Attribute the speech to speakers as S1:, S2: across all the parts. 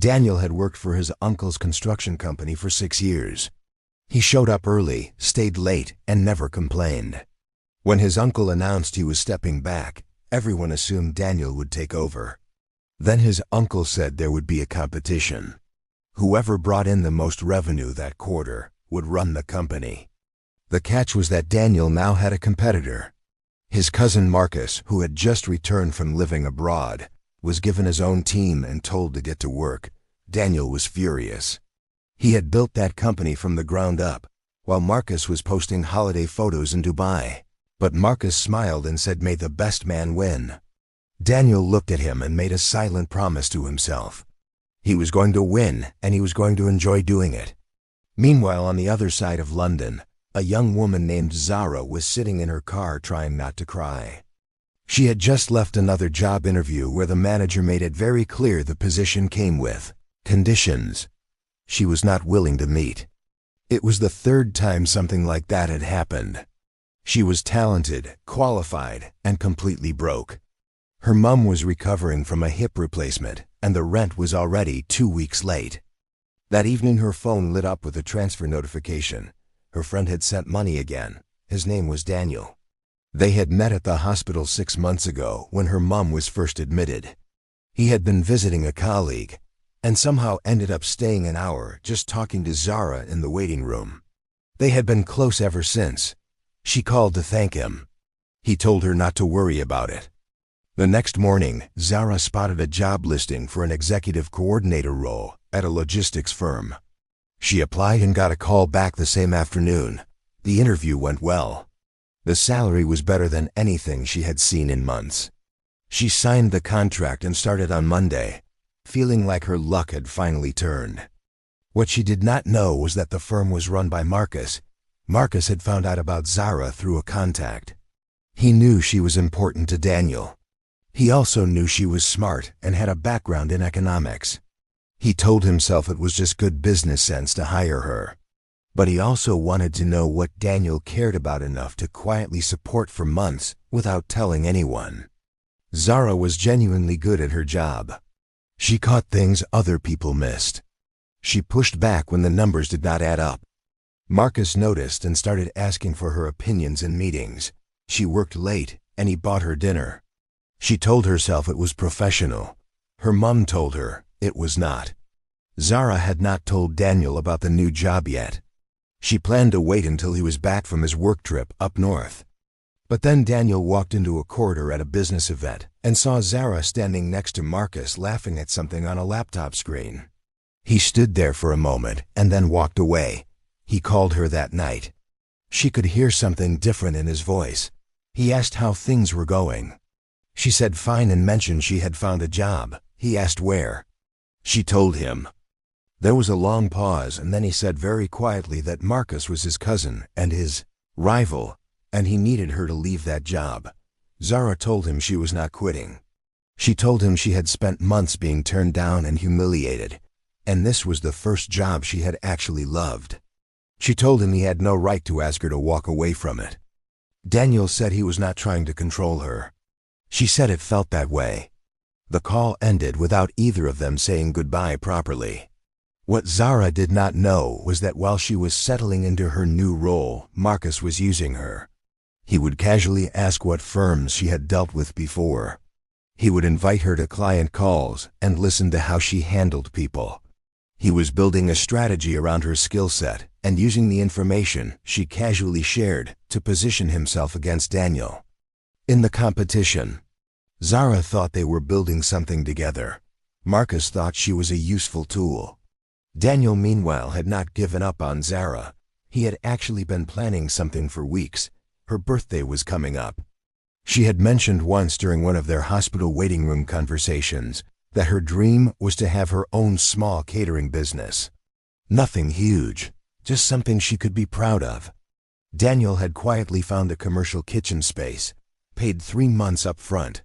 S1: Daniel had worked for his uncle's construction company for 6 years. He showed up early, stayed late, and never complained. When his uncle announced he was stepping back, everyone assumed Daniel would take over. Then his uncle said there would be a competition. Whoever brought in the most revenue that quarter would run the company. The catch was that Daniel now had a competitor. His cousin Marcus, who had just returned from living abroad, was given his own team and told to get to work. Daniel was furious. He had built that company from the ground up, while Marcus was posting holiday photos in Dubai. But Marcus smiled and said, "May the best man win." Daniel looked at him and made a silent promise to himself. He was going to win, and he was going to enjoy doing it. Meanwhile, on the other side of London, a young woman named Zara was sitting in her car trying not to cry. She had just left another job interview where the manager made it very clear the position came with conditions she was not willing to meet. It was the third time something like that had happened. She was talented, qualified, and completely broke. Her mum was recovering from a hip replacement, and the rent was already 2 weeks late. That evening her phone lit up with a transfer notification. Her friend had sent money again. His name was Daniel. They had met at the hospital 6 months ago when her mum was first admitted. He had been visiting a colleague, and somehow ended up staying an hour just talking to Zara in the waiting room. They had been close ever since. She called to thank him. He told her not to worry about it. The next morning, Zara spotted a job listing for an executive coordinator role at a logistics firm. She applied and got a call back the same afternoon. The interview went well. The salary was better than anything she had seen in months. She signed the contract and started on Monday, feeling like her luck had finally turned. What she did not know was that the firm was run by Marcus. Marcus had found out about Zara through a contact. He knew she was important to Daniel. He also knew she was smart and had a background in economics. He told himself it was just good business sense to hire her. But he also wanted to know what Daniel cared about enough to quietly support for months without telling anyone. Zara was genuinely good at her job. She caught things other people missed. She pushed back when the numbers did not add up. Marcus noticed and started asking for her opinions in meetings. She worked late, and he bought her dinner. She told herself it was professional. Her mum told her it was not. Zara had not told Daniel about the new job yet. She planned to wait until he was back from his work trip up north. But then Daniel walked into a corridor at a business event and saw Zara standing next to Marcus laughing at something on a laptop screen. He stood there for a moment and then walked away. He called her that night. She could hear something different in his voice. He asked how things were going. She said fine and mentioned she had found a job. He asked where. She told him. There was a long pause, and then he said very quietly that Marcus was his cousin and his rival, and he needed her to leave that job. Zara told him she was not quitting. She told him she had spent months being turned down and humiliated, and this was the first job she had actually loved. She told him he had no right to ask her to walk away from it. Daniel said he was not trying to control her. She said it felt that way. The call ended without either of them saying goodbye properly. What Zara did not know was that while she was settling into her new role, Marcus was using her. He would casually ask what firms she had dealt with before. He would invite her to client calls and listen to how she handled people. He was building a strategy around her skill set and using the information she casually shared to position himself against Daniel. In the competition, Zara thought they were building something together. Marcus thought she was a useful tool. Daniel, meanwhile, had not given up on Zara. He had actually been planning something for weeks. Her birthday was coming up. She had mentioned once during one of their hospital waiting room conversations that her dream was to have her own small catering business. Nothing huge, just something she could be proud of. Daniel had quietly found a commercial kitchen space, paid 3 months up front,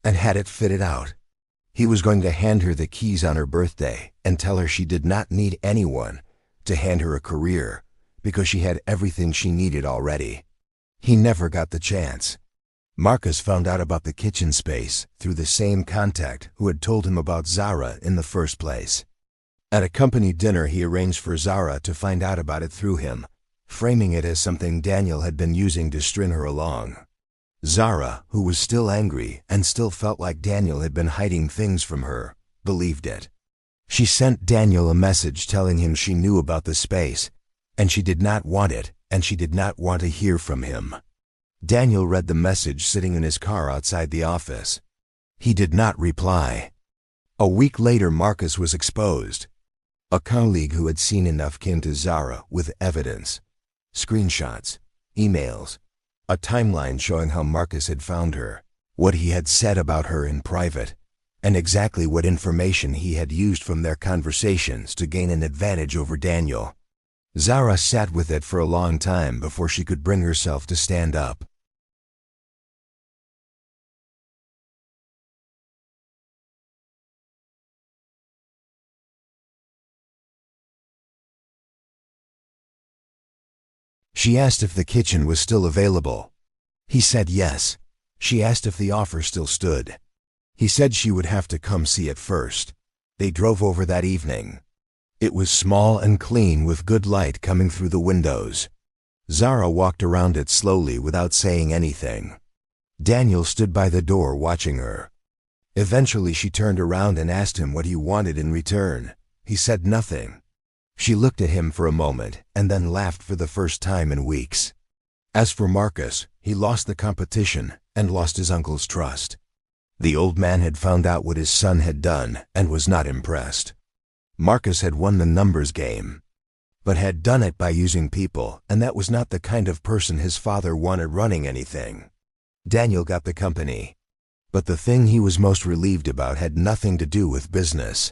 S1: and had it fitted out. He was going to hand her the keys on her birthday and tell her she did not need anyone to hand her a career because she had everything she needed already. He never got the chance. Marcus found out about the kitchen space through the same contact who had told him about Zara in the first place. At a company dinner, he arranged for Zara to find out about it through him, framing it as something Daniel had been using to string her along. Zara, who was still angry and still felt like Daniel had been hiding things from her, believed it. She sent Daniel a message telling him she knew about the space, and she did not want it, and she did not want to hear from him. Daniel read the message sitting in his car outside the office. He did not reply. A week later, Marcus was exposed. A colleague who had seen enough came to Zara with evidence, screenshots, emails, a timeline showing how Marcus had found her, what he had said about her in private, and exactly what information he had used from their conversations to gain an advantage over Daniel. Zara sat with it for a long time before she could bring herself to stand up. She asked if the kitchen was still available. He said yes. She asked if the offer still stood. He said she would have to come see it first. They drove over that evening. It was small and clean with good light coming through the windows. Zara walked around it slowly without saying anything. Daniel stood by the door watching her. Eventually she turned around and asked him what he wanted in return. He said nothing. She looked at him for a moment and then laughed for the first time in weeks. As for Marcus, he lost the competition and lost his uncle's trust. The old man had found out what his son had done and was not impressed. Marcus had won the numbers game, but had done it by using people, and that was not the kind of person his father wanted running anything. Daniel got the company, but the thing he was most relieved about had nothing to do with business.